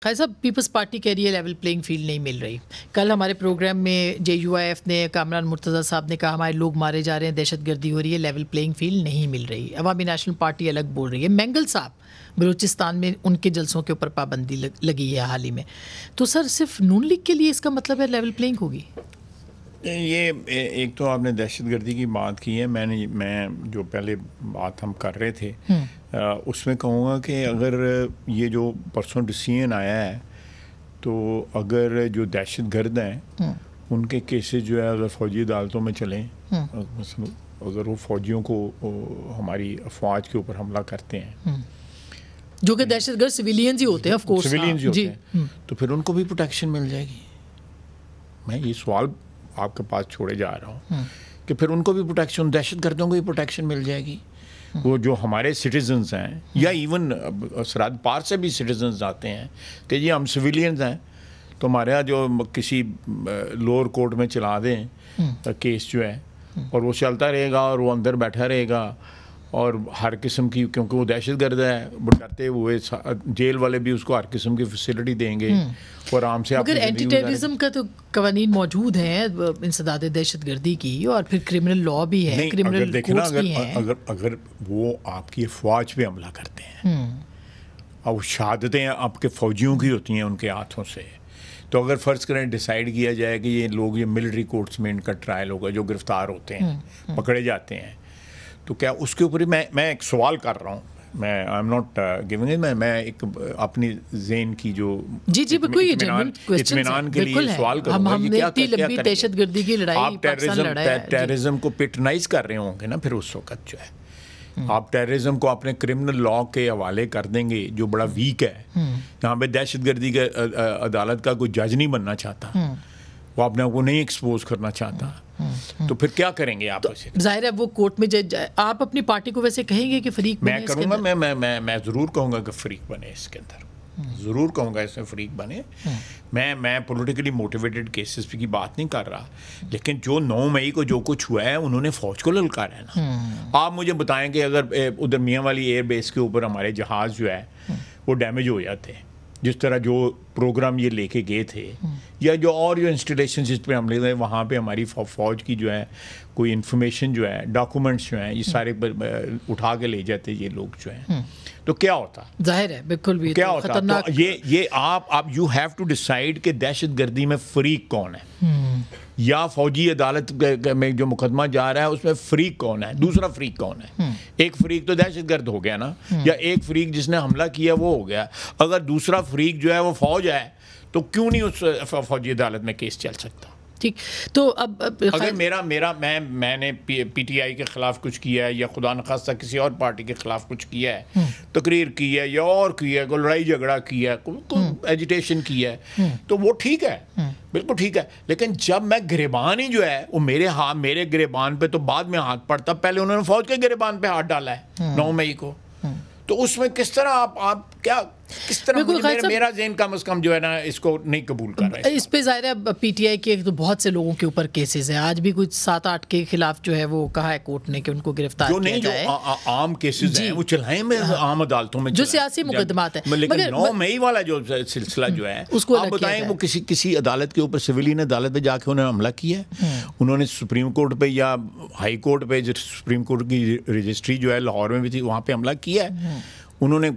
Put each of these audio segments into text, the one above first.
خیر صاحب، Peoples party کہہ رہی ہے لیول پلینگ فیلڈ نہیں مل رہی. کل ہمارے پروگرام میں JUIF نے، کامران مرتضیٰ صاحب نے کہا ہمارے لوگ مارے جا رہے ہیں، دہشت گردی ہو رہی ہے، لیول پلینگ فیلڈ نہیں مل رہی. عوامی نیشنل پارٹی الگ بول رہی ہے. مینگل صاحب بلوچستان میں ان کے جلسوں کے اوپر پابندی لگی ہے حال ہی میں. تو سر صرف نون لیگ کے لیے اس کا مطلب ہے لیول پلینگ ہوگی؟ یہ ایک تو آپ نے دہشت گردی کی بات کی ہے. میں جو پہلے بات ہم کر رہے تھے اس میں کہوں گا کہ اگر یہ جو پرسوں ڈیسیژن آیا ہے تو اگر جو دہشت گرد ہیں ان کے کیسز جو ہے اگر فوجی عدالتوں میں چلیں، اگر وہ فوجیوں کو ہماری افواج کے اوپر حملہ کرتے ہیں جو کہ دہشت گرد سویلینز ہی ہوتے ہیں، آف کورس سویلینز ہی ہوتے ہیں، تو پھر ان کو بھی پروٹیکشن مل جائے گی. میں یہ سوال آپ کے پاس چھوڑے جا رہا ہوں کہ پھر ان کو بھی پروٹیکشن، دہشت گردوں کو بھی پروٹیکشن مل جائے گی. وہ جو ہمارے سٹیزنز ہیں یا ایون سرحد پار سے بھی سٹیزنز آتے ہیں کہ جی ہم سویلینز ہیں تو ہمارے یہاں جو کسی لوور کورٹ میں چلا دیں کیس جو ہے اور وہ چلتا رہے گا اور وہ اندر بیٹھا رہے گا اور ہر قسم کی، کیونکہ وہ دہشت گرد ہے، ڈرتے ہوئے جیل والے بھی اس کو ہر قسم کی فیسلٹی دیں گے اور آرام سے. مگر اینٹی ٹیررزم کا تو قوانین موجود ہیں انسداد دہشت گردی کی، اور پھر کرمنل لا بھی ہے، کرمنل کورٹس بھی ہیں. اگر وہ آپ کی افواج پہ حملہ کرتے ہیں اور شہادتیں آپ کے فوجیوں کی ہوتی ہیں ان کے ہاتھوں سے، تو اگر فرض کریں ڈیسائیڈ کیا جائے کہ یہ لوگ، یہ ملٹری کورٹس میں ان کا ٹرائل ہوگا، جو گرفتار ہوتے ہیں، پکڑے جاتے ہیں، تو کیا اس کے اوپر میں ایک سوال کر رہا ہوں. میں I am not giving it, میں ایک اپنی ذہن کی جو اطمینان کے لیے سوال کروں گا کہ دہشت گردی کی لڑائی آپ ٹیررزم کو پیٹرنائز کر رہے ہوں گے نا، پھر اس وقت جو ہے آپ ٹیررزم کو اپنے کرمنل لا کے حوالے کر دیں گے جو بڑا ویک ہے. یہاں پہ دہشت گردی کے عدالت کا کوئی جج نہیں بننا چاہتا، وہ اپنے آپ کو نہیں ایکسپوز کرنا چاہتا، تو پھر کیا کریں گے آپ؟ ظاہر ہے وہ کورٹ میں جج. آپ اپنی پارٹی کو ویسے کہیں گے کہ فریق میں کروں گا، میں ضرور کہوں گا کہ فریق بنے اس کے اندر، ضرور کہوں گا اس میں فریق بنے. میں پولیٹیکلی موٹیویٹڈ کیسز کی بات نہیں کر رہا، لیکن جو 9 مئی کو جو کچھ ہوا ہے انہوں نے فوج کو للکارا ہے نا. آپ مجھے بتائیں کہ اگر ادھر میاں والی ایئر بیس کے اوپر ہمارے جہاز جو ہے وہ ڈیمیج ہو جاتے ہیں، جس طرح جو پروگرام یہ لے کے گئے تھے، یا جو اور جو انسٹالیشن جس پہ ہم لے گئے وہاں پہ ہماری فوج کی جو ہے کوئی انفارمیشن جو ہے، ڈاکومنٹس جو ہیں، یہ سارے اٹھا کے لے جاتے یہ لوگ جو ہیں، تو کیا ہوتا؟ ظاہر ہے بالکل بھی کیا ہوتا. تو یہ آپ یو ہیو ٹو ڈیسائیڈ کہ دہشت گردی میں فریق کون ہے، یا فوجی عدالت میں جو مقدمہ جا رہا ہے اس میں فریق کون ہے، دوسرا فریق کون ہے. ایک فریق تو دہشت گرد ہو گیا نا، یا ایک فریق جس نے حملہ کیا وہ ہو گیا. اگر دوسرا فریق جو ہے وہ فوج ہے تو کیوں نہیں اس فوجی عدالت میں کیس چل سکتا؟ ٹھیک. تو اب اگر میں نے PTI کے خلاف کچھ کیا ہے، یا خدا نخواستہ کسی اور پارٹی کے خلاف کچھ کیا ہے، تقریر کی ہے یا اور کیا ہے، کوئی لڑائی جھگڑا کیا ہے، کوئی ایجیٹیشن کیا ہے، تو وہ ٹھیک ہے، بالکل ٹھیک ہے. لیکن جب میں گریبان ہی جو ہے وہ میرے گریبان پہ تو بعد میں ہاتھ پڑتا، پہلے انہوں نے فوج کے گریبان پہ ہاتھ ڈالا ہے 9 مئی کو، تو اس میں کس طرح آپ کیا، کس طرح میرا ذہن کم از کم جو ہے نا اس کو نہیں قبول کر رہا ہے. اس پہ ظاہر ہے PTI کے تو بہت سے لوگوں کے اوپر کیسز ہیں، آج بھی کچھ 7-8 کے خلاف جو ہے وہ کہا ہے کورٹ نے کہ ان کو گرفتار کیا جائے. جو عام کیسز ہیں وہ چلائیں میں عام عدالتوں میں، جو سیاسی مقدمات ہیں. لیکن 9 مئی والا جو سلسلہ جو ہے آپ بتائیں، وہ کسی عدالت کے اوپر، سویلین عدالت پہ جا کے انہوں نے حملہ کیا ہے، انہوں نے سپریم کورٹ پہ یا ہائی کورٹ پہ، جو سپریم کورٹ کی رجسٹری جو ہے لاہور میں بھی تھی، وہاں پہ حملہ کیا ہے. انہوں نے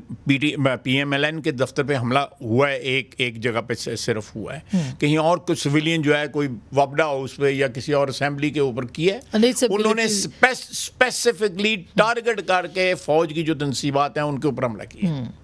PMLN کے دفتر پہ حملہ ہوا ہے، ایک جگہ پہ صرف ہوا ہے، کہیں اور کوئی سویلین جو ہے کوئی وابڈا ہاؤس پہ یا کسی اور اسمبلی کے اوپر کیا ہے. انہوں نے اسپیسیفکلی ٹارگٹ کر کے فوج کی جو تنصیبات ہیں ان کے اوپر حملہ کیا.